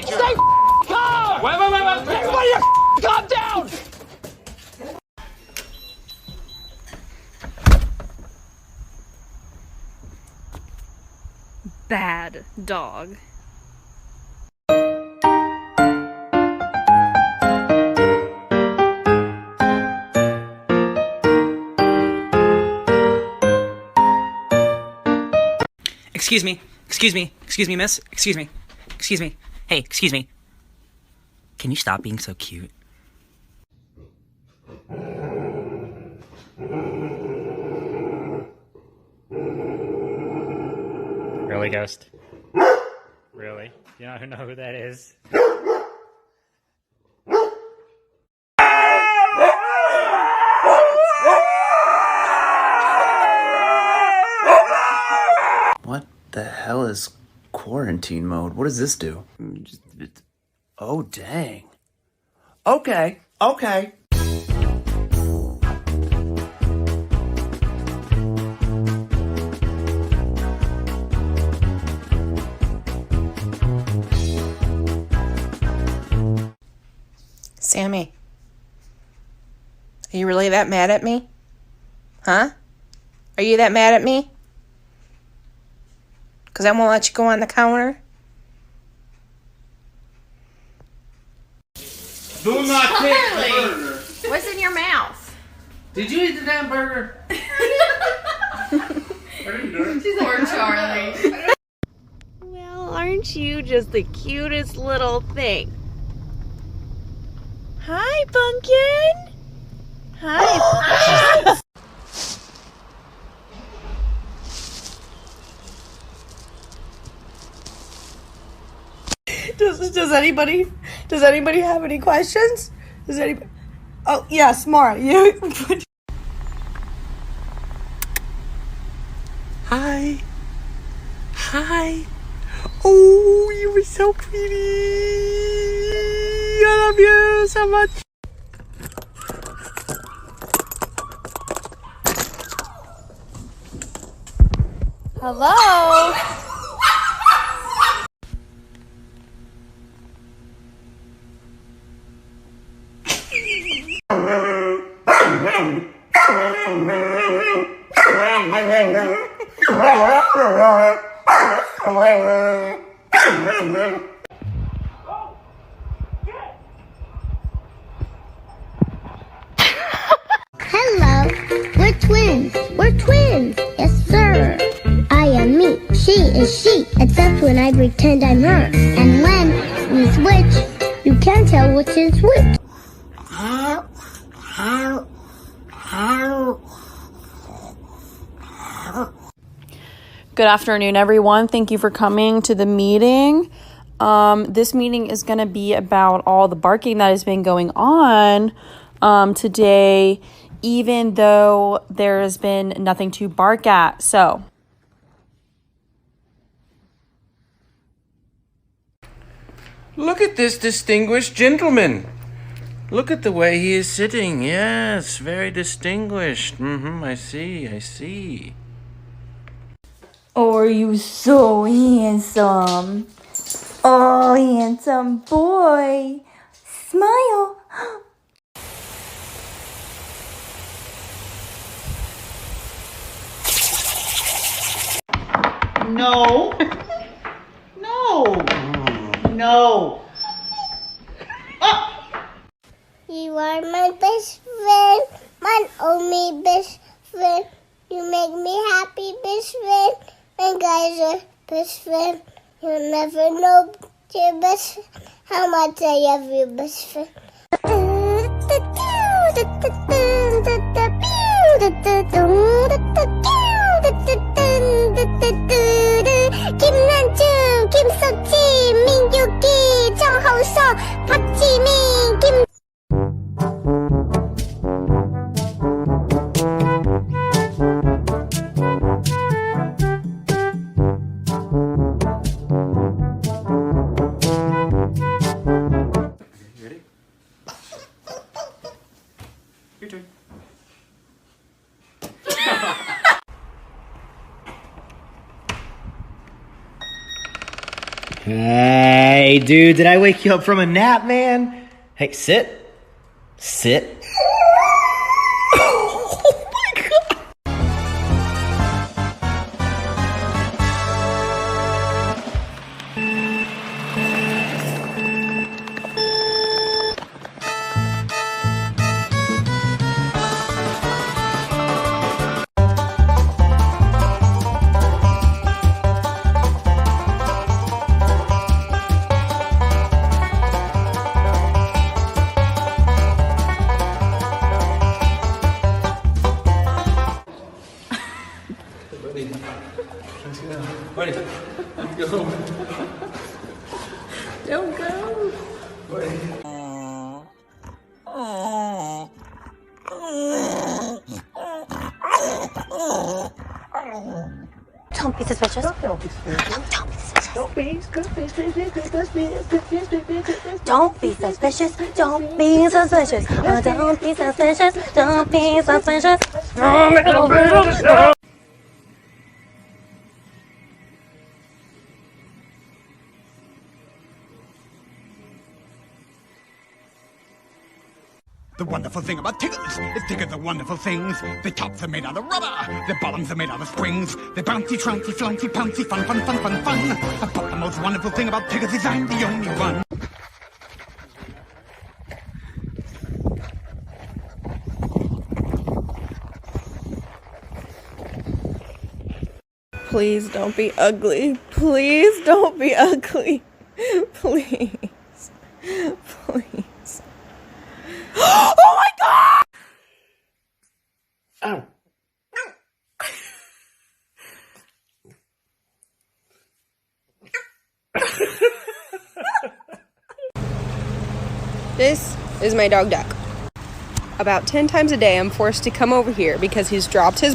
Stay calm! Wait. Everybody calm down! Bad dog. Excuse me, miss. Excuse me. Hey, excuse me. Can you stop being so cute? Really, Ghost? Really? You don't know who that is? What the hell is quarantine mode? What does this do? Oh, dang. Okay. Sammy, are you really that mad at me? Huh? Are you that mad at me? Because I won't let you go on the counter? Do not take the burger. What's in your mouth? Did you eat the damn burger? Poor Charlie. Well, aren't you just the cutest little thing? Hi, Pumpkin. Hi. Does anybody have any questions? Does anybody? Oh yes, Mara, you. Hi. Oh, you were so pretty. I love you so much. Hello. Hello, we're twins, yes sir. I am me, she is she, except when I pretend I'm her. And when we switch, you can't tell which is which. Good afternoon, everyone. Thank you for coming to the meeting. This meeting is going to be about all the barking that has been going on today, even though there has been nothing to bark at. So, Look at this distinguished gentleman. Look at the way he is sitting. Yes, very distinguished. I see. Oh, are you so handsome? Oh, handsome boy. Smile. No. You are my best friend, my only best friend. You make me happy, best friend. My guys are best friend. You'll never know your best friend, how much I love your best friend. 김난중, 김석지, 민유기, 정호석, 박지민, 김. Your turn. dude, did I wake you up from a nap, man? Hey, sit. Sit. Don't go. Don't be suspicious. Don't be suspicious. Don't be suspicious. Don't be suspicious. Don't be suspicious. Don't be suspicious. Don't be suspicious. Don't be suspicious. The wonderful thing about tickles is tickles are wonderful things. Their tops are made out of rubber, their bottoms are made out of springs. They're bouncy, trouncy, flouncy, pouncy, fun, fun, fun, fun, fun. But the most wonderful thing about tickles is I'm the only one. Please don't be ugly. Please don't be ugly. Please. Please. Oh my God! Ow. This is my dog Duck. About 10 times a day I'm forced to come over here because he's dropped his